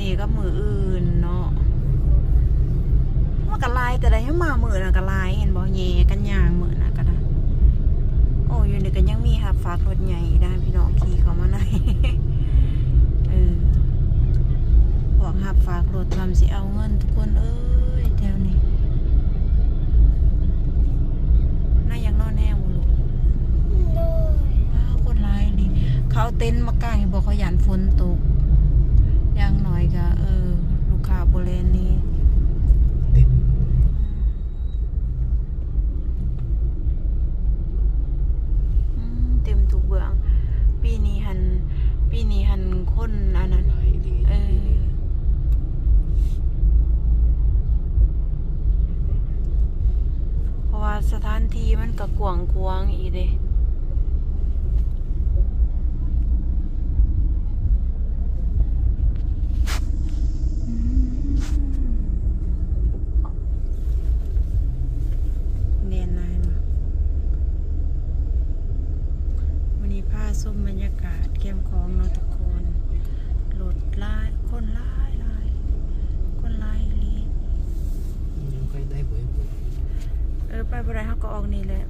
นี้ก็มืออื่นเนาะมันก็ลายแต่ได้มามือน่ะก็ลายเห็นบ่แย่กันยางมือน่ะก็ได้โอ้อยู่นี่ก็ยังมีหับฝากรถใหญ่ได้พี่น้องขี่เข้ามาในพวกหับฝากรถทำสิเอาเงินทุกคนเอ้ยแถวนี้น่ายังนอนแน่บ่ลูกคนร้ายดิเขาเต็นท์มากางบอกเขายันฝนตกอย่างน้อยก็ลูกค้าโบเลนนี่เต็มทุกเบื้องปีนี้หันคนอันนั้นเพราะว่าสถานที่มันก็กว้างอีเด้ส้มบรรยากาศแคมป์ของเนาะทุกคนรถลายคนลายคนลายลียังค่อยได้บ่อยไปบ่ได้เขาก็ออกนี่แหละ